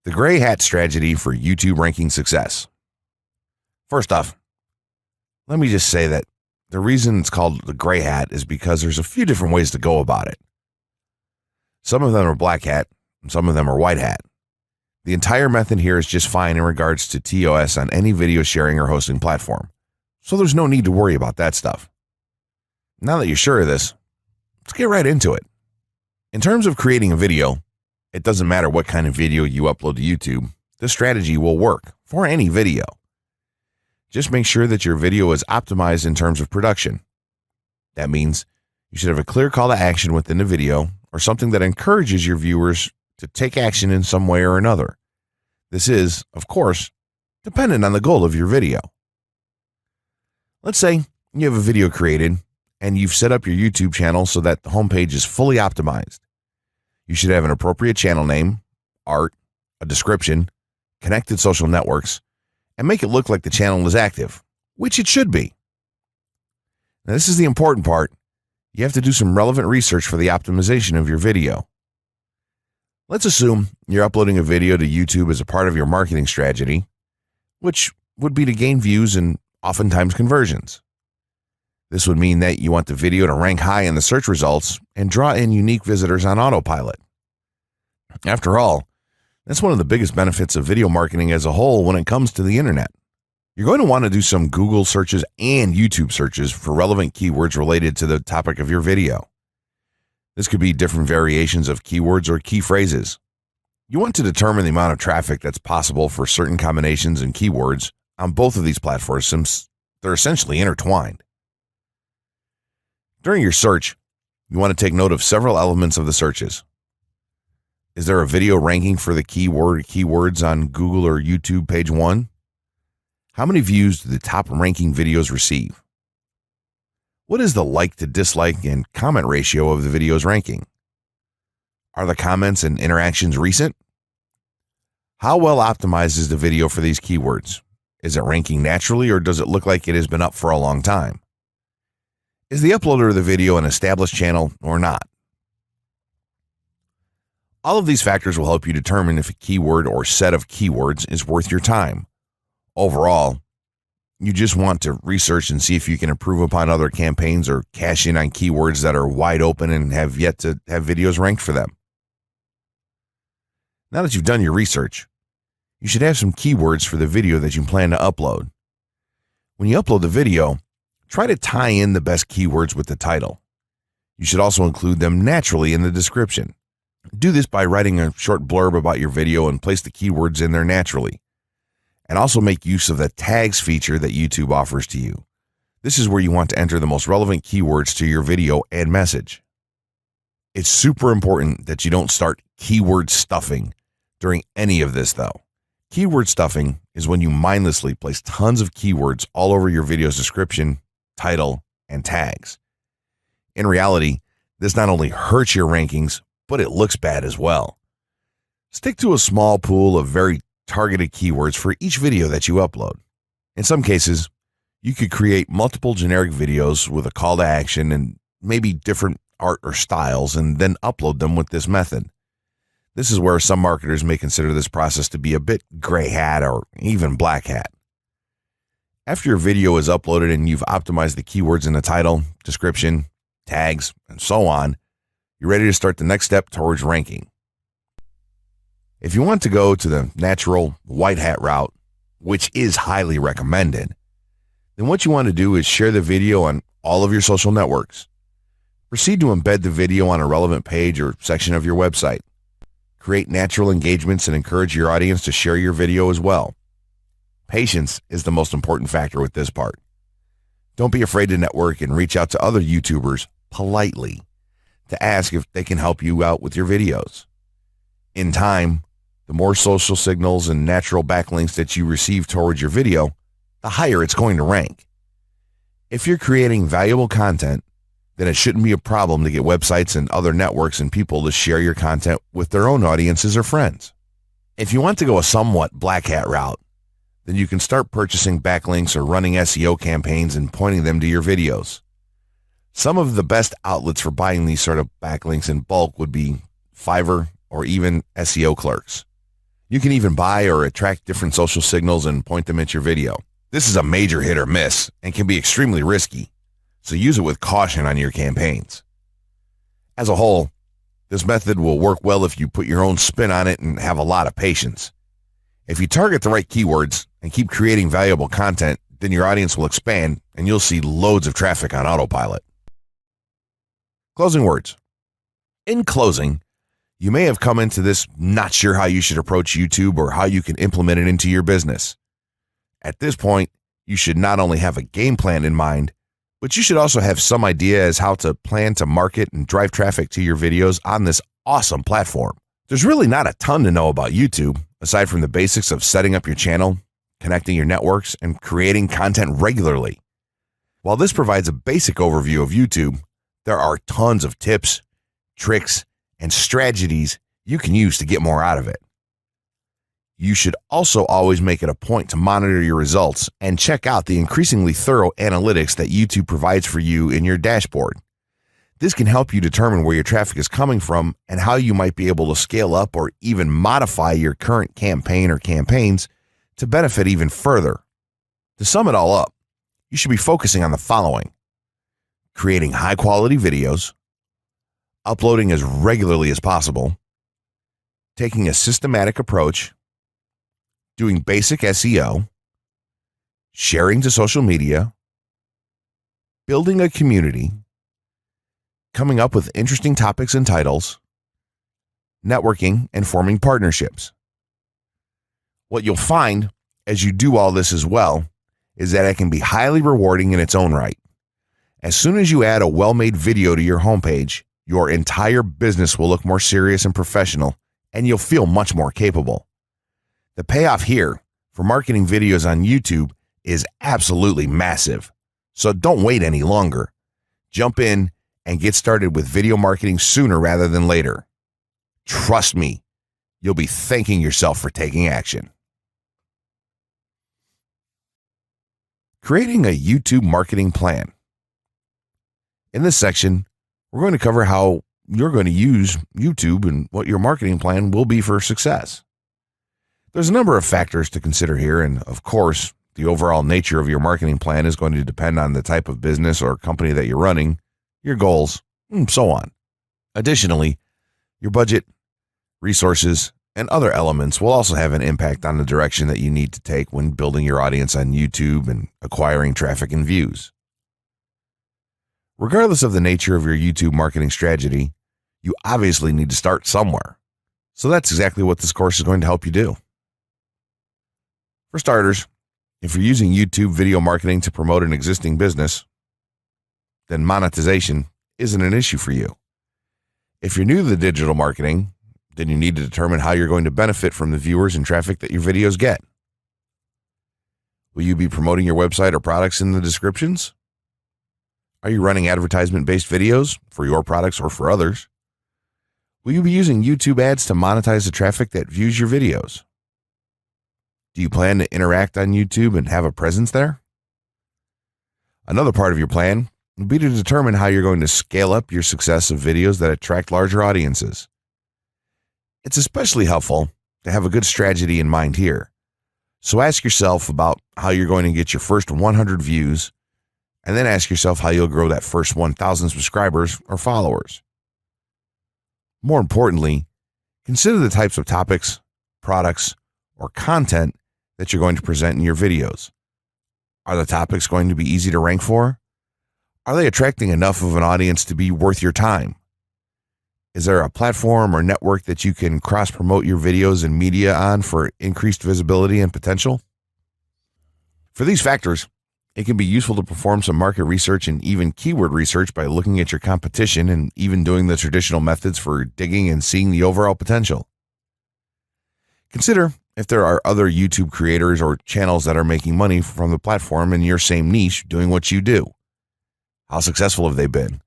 The gray hat strategy for YouTube ranking success. First off, let me just say that the reason it's called the gray hat is because there's a few different ways to go about it. Some of them are black hat, and some of them are white hat. The entire method here is just fine in regards to TOS on any video sharing or hosting platform, so there's no need to worry about that stuff. Now that you're sure of this, let's get right into it. In terms of creating a video, it doesn't matter what kind of video you upload to YouTube, this strategy will work for any video. Just make sure that your video is optimized in terms of production. That means you should have a clear call to action within the video or something that encourages your viewers to take action in some way or another. This is, of course, dependent on the goal of your video. Let's say you have a video created and you've set up your YouTube channel so that the homepage is fully optimized. You should have an appropriate channel name, art, a description, connected social networks, and make it look like the channel is active, which it should be. Now, this is the important part. You have to do some relevant research for the optimization of your video. Let's assume you're uploading a video to YouTube as a part of your marketing strategy, which would be to gain views and oftentimes conversions. This would mean that you want the video to rank high in the search results and draw in unique visitors on autopilot. After all, that's one of the biggest benefits of video marketing as a whole when it comes to the internet. You're going to want to do some Google searches and YouTube searches for relevant keywords related to the topic of your video. This could be different variations of keywords or key phrases. You want to determine the amount of traffic that's possible for certain combinations and keywords on both of these platforms since they're essentially intertwined. During your search, you want to take note of several elements of the searches. Is there a video ranking for the keyword or keywords on Google or YouTube page 1? How many views do the top ranking videos receive? What is the like to dislike and comment ratio of the video's ranking? Are the comments and interactions recent? How well optimized is the video for these keywords? Is it ranking naturally or does it look like it has been up for a long time? Is the uploader of the video an established channel or not? All of these factors will help you determine if a keyword or set of keywords is worth your time. Overall, you just want to research and see if you can improve upon other campaigns or cash in on keywords that are wide open and have yet to have videos ranked for them. Now that you've done your research, you should have some keywords for the video that you plan to upload. When you upload the video, try to tie in the best keywords with the title. You should also include them naturally in the description. Do this by writing a short blurb about your video and place the keywords in there naturally. And also make use of the tags feature that YouTube offers to you. This is where you want to enter the most relevant keywords to your video and message. It's super important that you don't start keyword stuffing during any of this though. Keyword stuffing is when you mindlessly place tons of keywords all over your video's description, title, and tags. In reality, this not only hurts your rankings, but it looks bad as well. Stick to a small pool of very targeted keywords for each video that you upload. In some cases, you could create multiple generic videos with a call to action and maybe different art or styles and then upload them with this method. This is where some marketers may consider this process to be a bit gray hat or even black hat. After your video is uploaded and you've optimized the keywords in the title, description, tags, and so on, you're ready to start the next step towards ranking. If you want to go to the natural white hat route, which is highly recommended, then what you want to do is share the video on all of your social networks. Proceed to embed the video on a relevant page or section of your website. Create natural engagements and encourage your audience to share your video as well. Patience is the most important factor with this part. Don't be afraid to network and reach out to other YouTubers politely to ask if they can help you out with your videos. In time, the more social signals and natural backlinks that you receive towards your video, the higher it's going to rank. If you're creating valuable content, then it shouldn't be a problem to get websites and other networks and people to share your content with their own audiences or friends. If you want to go a somewhat black hat route, then you can start purchasing backlinks or running SEO campaigns and pointing them to your videos. Some of the best outlets for buying these sort of backlinks in bulk would be Fiverr or even SEO Clerks. You can even buy or attract different social signals and point them at your video. This is a major hit or miss and can be extremely risky, so use it with caution on your campaigns. As a whole, this method will work well if you put your own spin on it and have a lot of patience. If you target the right keywords and keep creating valuable content, then your audience will expand and you'll see loads of traffic on autopilot. Closing words. In closing, you may have come into this not sure how you should approach YouTube or how you can implement it into your business. At this point, you should not only have a game plan in mind, but you should also have some idea as how to plan to market and drive traffic to your videos on this awesome platform. There's really not a ton to know about YouTube, aside from the basics of setting up your channel, connecting your networks, and creating content regularly. While this provides a basic overview of YouTube, there are tons of tips, tricks, and strategies you can use to get more out of it. You should also always make it a point to monitor your results and check out the increasingly thorough analytics that YouTube provides for you in your dashboard. This can help you determine where your traffic is coming from and how you might be able to scale up or even modify your current campaign or campaigns to benefit even further. To sum it all up, you should be focusing on the following: creating high-quality videos, uploading as regularly as possible, taking a systematic approach, doing basic SEO, sharing to social media, building a community, coming up with interesting topics and titles, networking, and forming partnerships. What you'll find as you do all this as well is that it can be highly rewarding in its own right. As soon as you add a well-made video to your homepage, your entire business will look more serious and professional, and you'll feel much more capable. The payoff here for marketing videos on YouTube is absolutely massive. So don't wait any longer. Jump in and get started with video marketing sooner rather than later. Trust me, you'll be thanking yourself for taking action. Creating a YouTube marketing plan. In this section, we're going to cover how you're going to use YouTube and what your marketing plan will be for success. There's a number of factors to consider here, and of course, the overall nature of your marketing plan is going to depend on the type of business or company that you're running, your goals, and so on. Additionally, your budget, resources, and other elements will also have an impact on the direction that you need to take when building your audience on YouTube and acquiring traffic and views. Regardless of the nature of your YouTube marketing strategy, you obviously need to start somewhere. So that's exactly what this course is going to help you do. For starters, if you're using YouTube video marketing to promote an existing business, then monetization isn't an issue for you. If you're new to the digital marketing, then you need to determine how you're going to benefit from the viewers and traffic that your videos get. Will you be promoting your website or products in the descriptions? Are you running advertisement-based videos for your products or for others? Will you be using YouTube ads to monetize the traffic that views your videos? Do you plan to interact on YouTube and have a presence there? Another part of your plan would be to determine how you're going to scale up your success of videos that attract larger audiences. It's especially helpful to have a good strategy in mind here. So ask yourself about how you're going to get your first 100 views, and then ask yourself how you'll grow that first 1,000 subscribers or followers. More importantly, consider the types of topics, products, or content that you're going to present in your videos. Are the topics going to be easy to rank for? Are they attracting enough of an audience to be worth your time? Is there a platform or network that you can cross-promote your videos and media on for increased visibility and potential? For these factors, it can be useful to perform some market research and even keyword research by looking at your competition and even doing the traditional methods for digging and seeing the overall potential. Consider if there are other YouTube creators or channels that are making money from the platform in your same niche doing what you do. How successful have they been?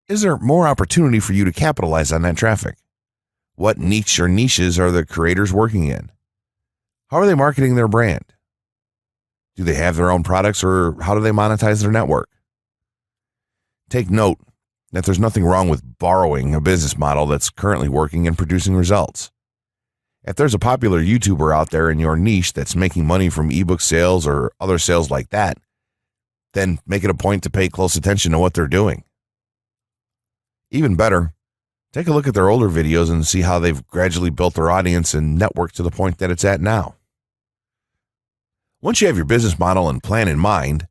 Is there more opportunity for you to capitalize on that traffic? What niche or niches are the creators working in? How are they marketing their brand? Do they have their own products, or how do they monetize their network? Take note that there's nothing wrong with borrowing a business model that's currently working and producing results. If there's a popular YouTuber out there in your niche that's making money from ebook sales or other sales like that, then make it a point to pay close attention to what they're doing. Even better, take a look at their older videos and see how they've gradually built their audience and network to the point that it's at now. Once you have your business model and plan in mind,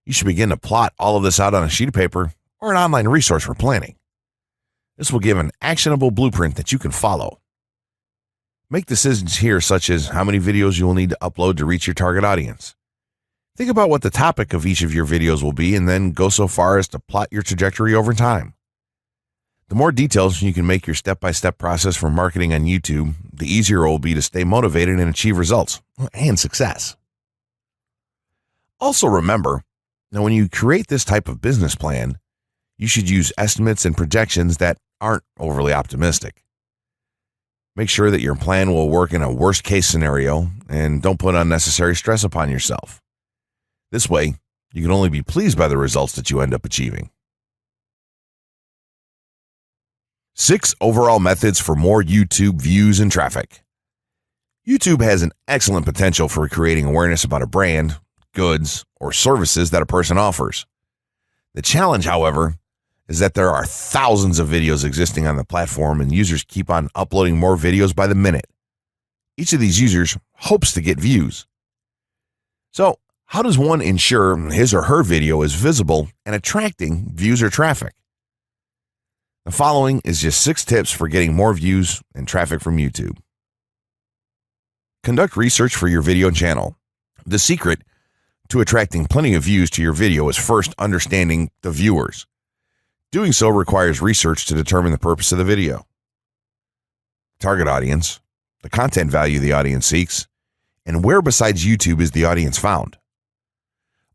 you should begin to plot all of this out on a sheet of paper or an online resource for planning. This will give an actionable blueprint that you can follow. Make decisions here such as how many videos you will need to upload to reach your target audience. Think about what the topic of each of your videos will be and then go so far as to plot your trajectory over time. The more details you can make your step-by-step process for marketing on YouTube, the easier it will be to stay motivated and achieve results and success. Also remember, that when you create this type of business plan, you should use estimates and projections that aren't overly optimistic. Make sure that your plan will work in a worst-case scenario and don't put unnecessary stress upon yourself. This way, you can only be pleased by the results that you end up achieving. 6 overall methods for more YouTube views and traffic. YouTube has an excellent potential for creating awareness about a brand, goods, or services that a person offers. The challenge, however, is that there are thousands of videos existing on the platform and users keep on uploading more videos by the minute. Each of these users hopes to get views. So, how does one ensure his or her video is visible and attracting views or traffic? The following is just 6 tips for getting more views and traffic from YouTube. Conduct research for your video channel. The secret to attracting plenty of views to your video is first understanding the viewers. Doing so requires research to determine the purpose of the video, target audience, the content value the audience seeks, and where besides YouTube is the audience found.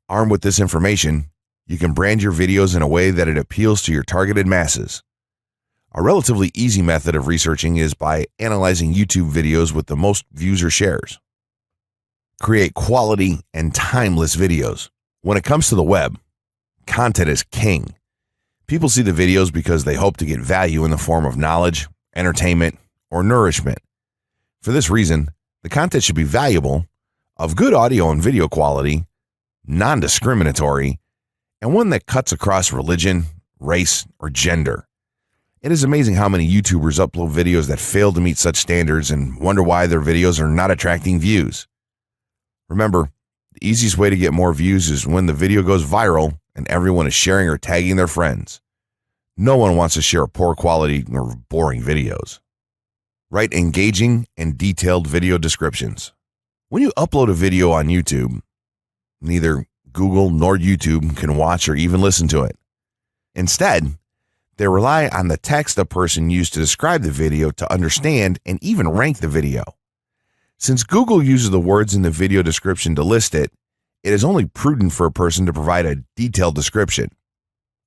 Armed with this information, you can brand your videos in a way that it appeals to your targeted masses. A relatively easy method of researching is by analyzing YouTube videos with the most views or shares. Create quality and timeless videos. When it comes to the web, content is king. People see the videos because they hope to get value in the form of knowledge, entertainment, or nourishment. For this reason, the content should be valuable, of good audio and video quality, non-discriminatory, and one that cuts across religion, race, or gender. It is amazing how many YouTubers upload videos that fail to meet such standards and wonder why their videos are not attracting views. Remember, the easiest way to get more views is when the video goes viral and everyone is sharing or tagging their friends. No one wants to share poor quality or boring videos. Write engaging and detailed video descriptions. When you upload a video on YouTube, neither Google nor YouTube can watch or even listen to it. Instead, they rely on the text a person used to describe the video to understand and even rank the video. Since Google uses the words in the video description to list it, it is only prudent for a person to provide a detailed description.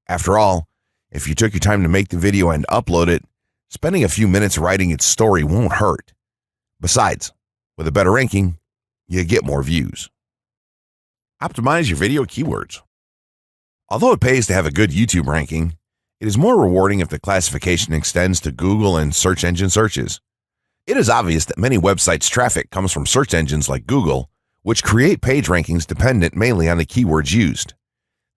After all, if you took your time to make the video and upload it, spending a few minutes writing its story won't hurt. Besides, with a better ranking, you get more views. Optimize your video keywords. Although it pays to have a good YouTube ranking, it is more rewarding if the classification extends to Google and search engine searches. It is obvious that many websites' traffic comes from search engines like Google, which create page rankings dependent mainly on the keywords used.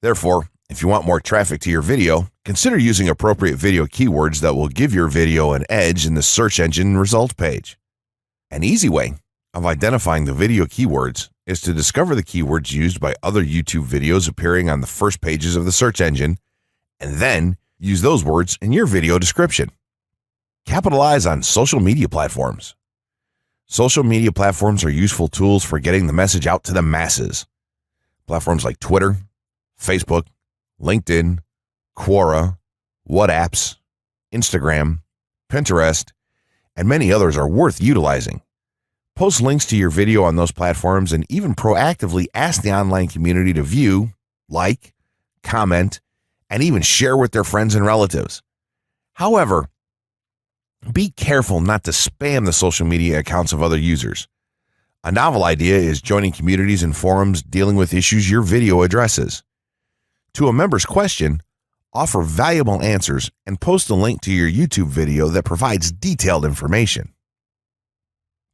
Therefore, if you want more traffic to your video, consider using appropriate video keywords that will give your video an edge in the search engine results page. An easy way of identifying the video keywords is to discover the keywords used by other YouTube videos appearing on the first pages of the search engine, and then use those words in your video description. Capitalize on social media platforms. Social media platforms are useful tools for getting the message out to the masses. Platforms like Twitter, Facebook, LinkedIn, Quora, WhatsApp, Instagram, Pinterest, and many others are worth utilizing. Post links to your video on those platforms and even proactively ask the online community to view, like, comment, and even share with their friends and relatives. However, be careful not to spam the social media accounts of other users. A novel idea is joining communities and forums dealing with issues your video addresses. To a member's question, offer valuable answers and post a link to your YouTube video that provides detailed information.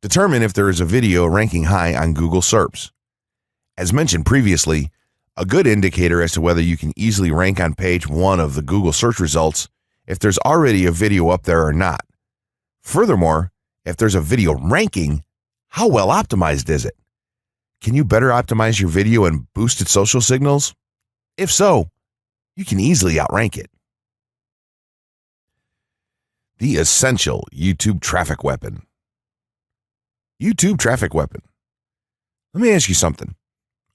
Determine if there is a video ranking high on Google SERPs. As mentioned previously, a good indicator as to whether you can easily rank on page 1 of the Google search results if there's already a video up there or not. Furthermore, if there's a video ranking, how well optimized is it? Can you better optimize your video and boost its social signals? If so, you can easily outrank it. The essential YouTube traffic weapon. YouTube traffic weapon. Let me ask you something.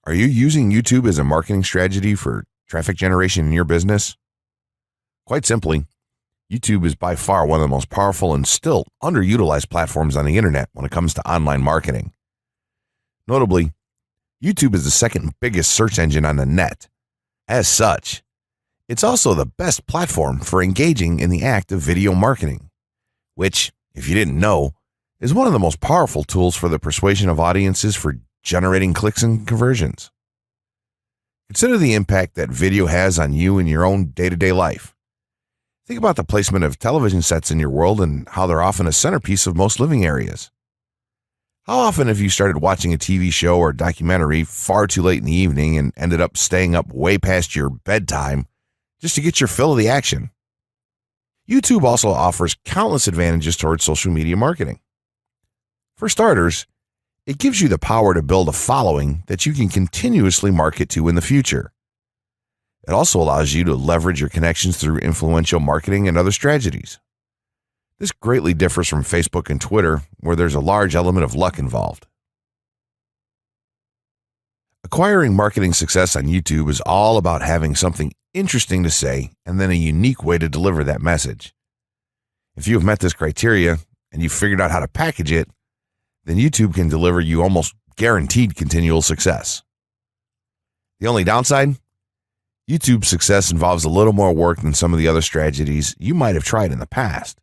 Are you using YouTube as a marketing strategy for traffic generation in your business? Quite simply, YouTube is by far one of the most powerful and still underutilized platforms on the internet when it comes to online marketing. Notably, YouTube is the second biggest search engine on the net. As such, it's also the best platform for engaging in the act of video marketing, which, if you didn't know, is one of the most powerful tools for the persuasion of audiences for generating clicks and conversions. Consider the impact that video has on you in your own day-to-day life. Think about the placement of television sets in your world and how they're often a centerpiece of most living areas. How often have you started watching a TV show or documentary far too late in the evening and ended up staying up way past your bedtime just to get your fill of the action? YouTube also offers countless advantages towards social media marketing. For starters, it gives you the power to build a following that you can continuously market to in the future. It also allows you to leverage your connections through influential marketing and other strategies. This greatly differs from Facebook and Twitter, where there's a large element of luck involved. Acquiring marketing success on YouTube is all about having something interesting to say and then a unique way to deliver that message. If you have met this criteria and you've figured out how to package it, then YouTube can deliver you almost guaranteed continual success. The only downside? YouTube's success involves a little more work than some of the other strategies you might have tried in the past.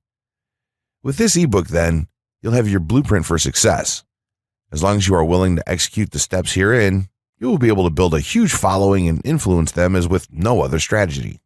With this ebook, then, you'll have your blueprint for success. As long as you are willing to execute the steps herein, you will be able to build a huge following and influence them as with no other strategy.